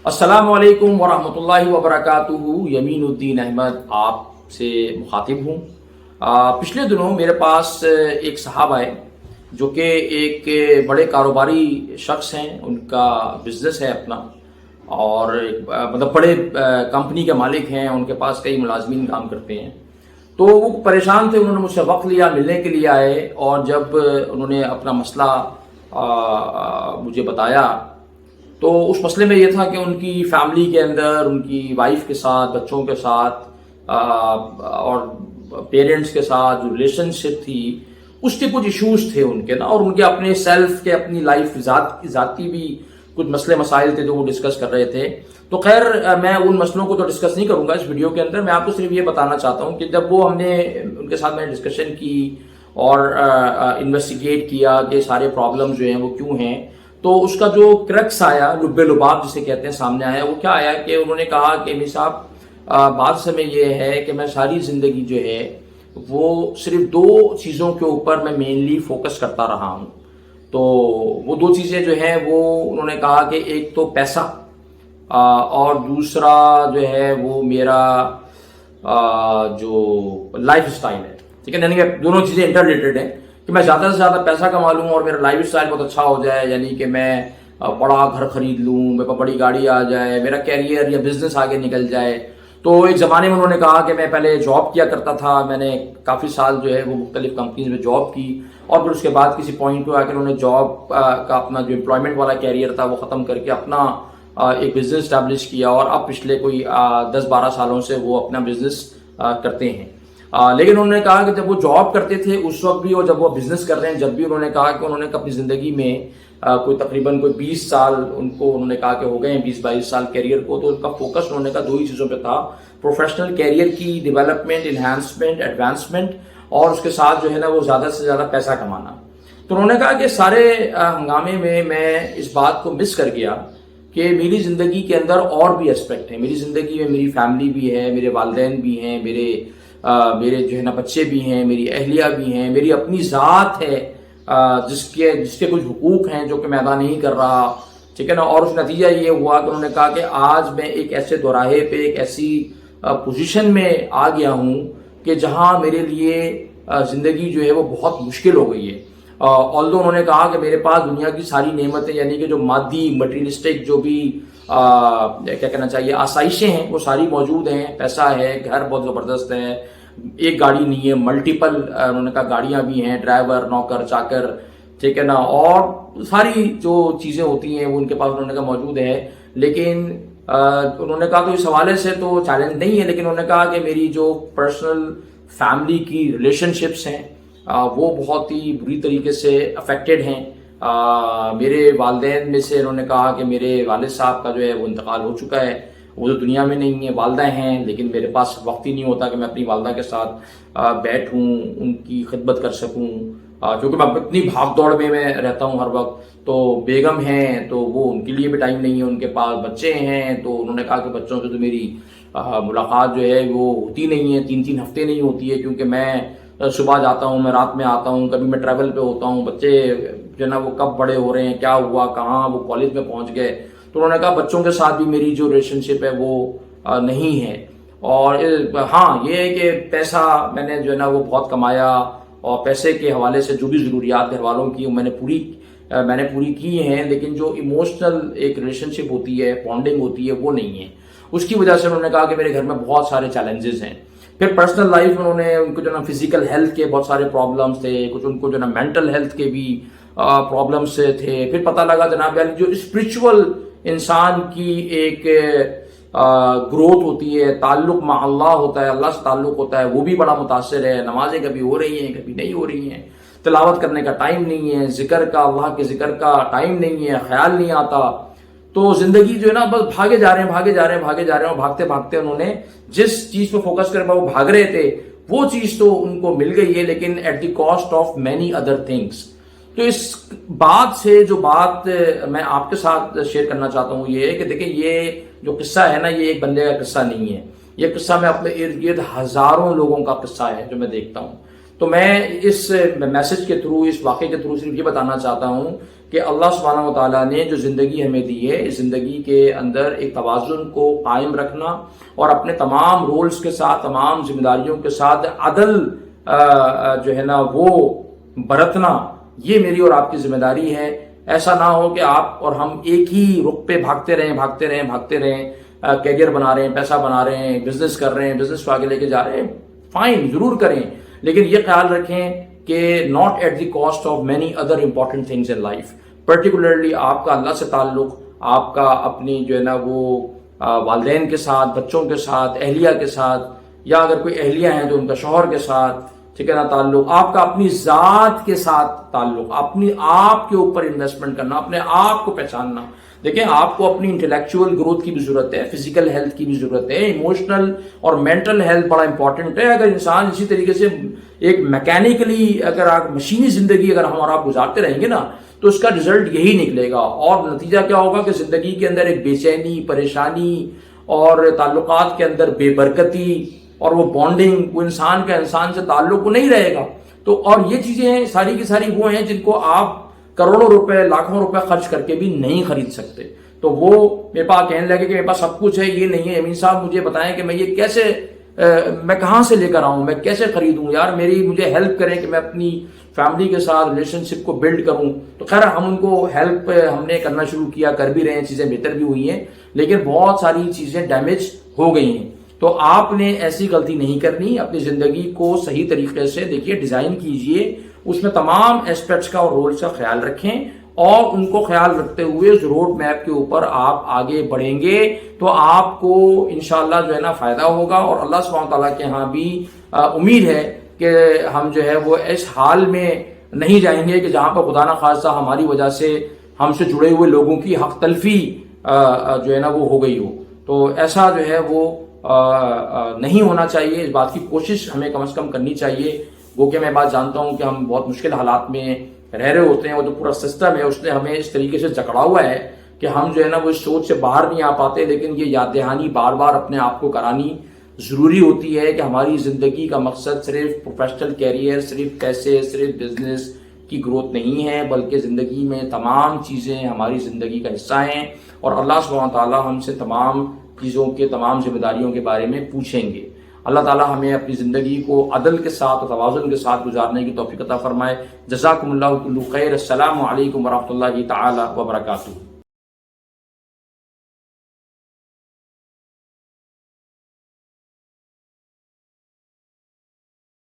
السلام علیکم ورحمۃ اللہ وبرکاتہ۔ یمین الدین احمد آپ سے مخاطب ہوں۔ پچھلے دنوں میرے پاس ایک صاحب آئے جو کہ ایک بڑے کاروباری شخص ہیں، ان کا بزنس ہے اپنا، اور مطلب بڑے کمپنی کے مالک ہیں، ان کے پاس کئی ملازمین کام کرتے ہیں۔ تو وہ پریشان تھے، انہوں نے مجھ سے وقت لیا، ملنے کے لیے آئے، اور جب انہوں نے اپنا مسئلہ مجھے بتایا تو اس مسئلے میں یہ تھا کہ ان کی فیملی کے اندر، ان کی وائف کے ساتھ، بچوں کے ساتھ اور پیرنٹس کے ساتھ جو ریلیشن شپ تھی اس کے کچھ ایشوز تھے ان کے نا، اور ان کے اپنے سیلف کے، اپنی لائف ذاتی بھی کچھ مسئلے مسائل تھے جو وہ ڈسکس کر رہے تھے۔ تو خیر میں ان مسئلوں کو تو ڈسکس نہیں کروں گا اس ویڈیو کے اندر، میں آپ کو صرف یہ بتانا چاہتا ہوں کہ جب وہ ہم نے ان کے ساتھ میں نے ڈسکشن کی اور انویسٹیگیٹ کیا کہ سارے پرابلم جو ہیں وہ کیوں ہیں، تو اس کا جو کرکس آیا، لب لباب جسے کہتے ہیں، سامنے آیا، وہ کیا آیا کہ انہوں نے کہا کہ امیر صاحب بات سے میں یہ ہے کہ میں ساری زندگی جو ہے وہ صرف دو چیزوں کے اوپر میں مینلی فوکس کرتا رہا ہوں۔ تو وہ دو چیزیں جو ہیں وہ انہوں نے کہا کہ ایک تو پیسہ اور دوسرا جو ہے وہ میرا جو لائف اسٹائل ہے، ٹھیک ہے، یعنی کہ دونوں چیزیں انٹر ریلیٹڈ ہیں کہ میں زیادہ سے زیادہ پیسہ کما لوں اور میرا لائف اسٹائل بہت اچھا ہو جائے، یعنی کہ میں بڑا گھر خرید لوں، میرے پاس بڑی گاڑی آ جائے، میرا کیریئر یا بزنس آگے نکل جائے۔ تو ایک زمانے میں انہوں نے کہا کہ میں پہلے جاب کیا کرتا تھا، میں نے کافی سال جو ہے وہ مختلف کمپنیز میں جاب کی، اور پھر اس کے بعد کسی پوائنٹ پہ آ کر انہوں نے جاب کا اپنا جو امپلائمنٹ والا کیریئر تھا وہ ختم کر کے اپنا ایک بزنس اسٹیبلش کیا، اور اب پچھلے کوئی 10-12 سالوں سے وہ اپنا بزنس کرتے ہیں۔ لیکن انہوں نے کہا کہ جب وہ جاب کرتے تھے اس وقت بھی، اور جب وہ بزنس کر رہے ہیں جب بھی، انہوں نے کہا کہ انہوں نے اپنی زندگی میں کوئی تقریباً 20 سال انہوں نے کہا کہ ہو گئے ہیں، 20-22 سال کیریئر کو، تو ان کا فوکس انہوں نے کہا دو ہی چیزوں پہ تھا: پروفیشنل کیریئر کی ڈیولپمنٹ، انہانسمنٹ، ایڈوانسمنٹ، اور اس کے ساتھ جو ہے نا وہ زیادہ سے زیادہ پیسہ کمانا۔ تو انہوں نے کہا کہ سارے ہنگامے میں اس بات کو مس کر گیا کہ میری زندگی کے اندر اور بھی اسپیکٹ ہیں، میری زندگی میں میری فیملی بھی ہے، میرے والدین بھی ہیں، میرے جو ہے نا بچے بھی ہیں، میری اہلیہ بھی ہیں، میری اپنی ذات ہے جس کے کچھ حقوق ہیں جو کہ میں ادا نہیں کر رہا، ٹھیک ہے نا۔ اور اس نتیجہ یہ ہوا کہ انہوں نے کہا کہ آج میں ایک ایسے دوراہے پہ، ایک ایسی پوزیشن میں آ گیا ہوں کہ جہاں میرے لیے زندگی جو ہے وہ بہت مشکل ہو گئی ہے۔ آلدو انہوں نے کہا کہ میرے پاس دنیا کی ساری نعمتیں، یعنی کہ جو مادی مٹیریلسٹک جو بھی کیا کہنا چاہیے آسائشیں ہیں وہ ساری موجود ہیں، پیسہ ہے، گھر بہت زبردست ہے، ایک گاڑی نہیں ہے، ملٹیپل انہوں نے کہا گاڑیاں بھی ہیں، ڈرائیور، نوکر چاکر، ٹھیک ہے نا، اور ساری جو چیزیں ہوتی ہیں وہ ان کے پاس انہوں نے کہا موجود ہے۔ لیکن انہوں نے کہا تو اس حوالے سے تو چیلنج نہیں ہے، لیکن انہوں نے کہا کہ میری جو پرسنل فیملی کی ریلیشن شپس ہیں وہ بہت ہی بری طریقے سے افیکٹڈ ہیں۔ میرے والدین میں سے انہوں نے کہا کہ میرے والد صاحب کا جو ہے وہ انتقال ہو چکا ہے، وہ تو دنیا میں نہیں ہے، والدہ ہیں، لیکن میرے پاس وقت ہی نہیں ہوتا کہ میں اپنی والدہ کے ساتھ بیٹھوں، ان کی خدمت کر سکوں، کیونکہ میں اتنی بھاگ دوڑ میں رہتا ہوں ہر وقت۔ تو بیگم ہیں تو وہ ان کے لیے بھی ٹائم نہیں ہے، ان کے پاس بچے ہیں، تو انہوں نے کہا کہ بچوں سے تو میری ملاقات جو ہے وہ ہوتی نہیں ہے، 3 ہفتے نہیں ہوتی ہے، کیونکہ میں صبح جاتا ہوں، میں رات میں آتا ہوں، کبھی میں ٹریول پہ ہوتا ہوں، بچے جو ہے نا وہ کب بڑے ہو رہے ہیں، کیا ہوا، کہاں وہ کالج میں پہنچ گئے۔ تو انہوں نے کہا بچوں کے ساتھ بھی میری جو ریلیشن شپ ہے وہ نہیں ہے۔ اور ہاں یہ ہے کہ پیسہ میں نے جو ہے نا وہ بہت کمایا، اور پیسے کے حوالے سے جو بھی ضروریات گھر والوں کی میں نے پوری کی ہیں، لیکن جو ایموشنل ایک ریلیشن شپ ہوتی ہے، بانڈنگ ہوتی ہے، وہ نہیں ہے۔ اس کی وجہ سے انہوں نے کہا کہ میرے گھر میں بہت سارے چیلنجز ہیں۔ پھر پرسنل لائف میں ان کو جو نا فزیکل ہیلتھ کے بہت سارے پرابلمس تھے، کچھ ان کو جو نا مینٹل ہیلتھ کے بھی پرابلمس تھے۔ پھر پتہ لگا جناب یعنی جو اسپرچول انسان کی ایک گروتھ ہوتی ہے، تعلق مع اللہ ہوتا ہے، اللہ سے تعلق ہوتا ہے، وہ بھی بڑا متاثر ہے۔ نمازیں کبھی ہو رہی ہیں، کبھی نہیں ہو رہی ہیں، تلاوت کرنے کا ٹائم نہیں ہے، ذکر کا، اللہ کے ذکر کا ٹائم نہیں ہے، خیال نہیں آتا۔ تو زندگی جو ہے نا بس بھاگے جا رہے ہیں، اور بھاگتے بھاگتے انہوں نے جس چیز پہ فوکس کر وہ بھاگ رہے تھے وہ چیز تو ان کو مل گئی ہے، لیکن at the cost of many other things. تو اس بات سے جو بات میں آپ کے ساتھ شیئر کرنا چاہتا ہوں یہ ہے کہ دیکھیں یہ جو قصہ ہے نا یہ ایک بندے کا قصہ نہیں ہے، یہ قصہ میں اپنے ارد گرد ہزاروں لوگوں کا قصہ ہے جو میں دیکھتا ہوں۔ تو میں اس میسج کے تھرو، اس واقعے کے تھرو صرف یہ بتانا چاہتا ہوں کہ اللہ سبحانہ و تعالیٰ نے جو زندگی ہمیں دی ہے، اس زندگی کے اندر ایک توازن کو قائم رکھنا اور اپنے تمام رولز کے ساتھ، تمام ذمہ داریوں کے ساتھ عدل جو ہے نا وہ برتنا، یہ میری اور آپ کی ذمہ داری ہے۔ ایسا نہ ہو کہ آپ اور ہم ایک ہی رخ پہ بھاگتے رہیں، کیریئر بنا رہے ہیں، پیسہ بنا رہے ہیں، بزنس کر رہے ہیں، بزنس کو آگے لے کے جا رہے ہیں، فائن، ضرور کریں، لیکن یہ خیال رکھیں کہ not at the cost of many other important things in life. Particularly آپ کا اللہ سے تعلق، آپ کا اپنی جو ہے نا وہ والدین کے ساتھ، بچوں کے ساتھ، اہلیہ کے ساتھ، یا اگر کوئی اہلیہ ہیں تو ان کا شوہر کے ساتھ، ٹھیک ہے نا، تعلق، آپ کا اپنی ذات کے ساتھ تعلق، اپنی آپ کے اوپر انویسٹمنٹ کرنا، اپنے آپ کو پہچاننا۔ دیکھیں، آپ کو اپنی انٹلیکچوئل گروتھ کی بھی ضرورت ہے، فزیکل ہیلتھ کی بھی ضرورت ہے، ایموشنل اور مینٹل ہیلتھ بڑا امپورٹنٹ ہے۔ اگر انسان اسی طریقے سے ایک میکینیکلی اگر آپ مشینی زندگی اگر ہم اور آپ گزارتے رہیں گے نا تو اس کا رزلٹ یہی نکلے گا، اور نتیجہ کیا ہوگا کہ زندگی کے اندر ایک بے چینی، پریشانی اور تعلقات کے اندر بے برکتی اور وہ بانڈنگ، وہ انسان کا انسان سے تعلق وہ نہیں رہے گا۔ تو اور یہ چیزیں ساری کی ساری وہ ہیں جن کو آپ کروڑوں روپے، لاکھوں روپے خرچ کر کے بھی نہیں خرید سکتے۔ تو وہ میرے پاس کہنے لگے کہ میرے پاس سب کچھ ہے، یہ نہیں ہے، امین صاحب مجھے بتائیں کہ میں یہ کیسے، میں کہاں سے لے کر آؤں، میں کیسے خریدوں، یار مجھے ہیلپ کریں کہ میں اپنی فیملی کے ساتھ ریلیشن شپ کو بلڈ کروں۔ تو خیر ہم ان کو ہیلپ ہم نے کرنا شروع کیا، کر بھی رہے ہیں، چیزیں بہتر بھی ہوئی ہیں، لیکن بہت ساری چیزیں ڈیمیج ہو گئی ہیں۔ تو آپ نے ایسی غلطی نہیں کرنی، اپنی زندگی کو صحیح طریقے سے دیکھیے، ڈیزائن کیجئے، اس میں تمام ایسپیکٹس کا اور رولز کا خیال رکھیں، اور ان کو خیال رکھتے ہوئے اس روڈ میپ کے اوپر آپ آگے بڑھیں گے تو آپ کو انشاءاللہ جو ہے نا فائدہ ہوگا، اور اللہ سبحانہ تعالیٰ کے ہاں بھی امید ہے کہ ہم جو ہے وہ اس حال میں نہیں جائیں گے کہ جہاں پر خدا نخواستہ ہماری وجہ سے ہم سے جڑے ہوئے لوگوں کی حق تلفی جو ہے نا وہ ہو گئی ہو۔ تو ایسا جو ہے وہ نہیں ہونا چاہیے، اس بات کی کوشش ہمیں کم از کم کرنی چاہیے۔ وہ کہ میں بات جانتا ہوں کہ ہم بہت مشکل حالات میں رہ رہے ہوتے ہیں، وہ جو پورا سسٹم ہے اس نے ہمیں اس طریقے سے جکڑا ہوا ہے کہ ہم جو ہے نا وہ اس سوچ سے باہر نہیں آ پاتے، لیکن یہ یاد دہانی بار بار اپنے آپ کو کرانی ضروری ہوتی ہے کہ ہماری زندگی کا مقصد صرف پروفیشنل کیریئر، صرف پیسے، صرف بزنس کی گروتھ نہیں ہے، بلکہ زندگی میں تمام چیزیں ہماری زندگی کا حصہ ہیں، اور اللہ سبحانہ تعالیٰ ہم سے تمام چیزوں کے، تمام ذمہ داریوں کے بارے میں پوچھیں گے۔ اللہ تعالیٰ ہمیں اپنی زندگی کو عدل کے ساتھ اور توازن کے ساتھ گزارنے کی توفیق عطا فرمائے۔ جزاکم اللہ کل خیر۔ السلام علیکم ورحمۃ اللہ تعالی وبرکاتہ۔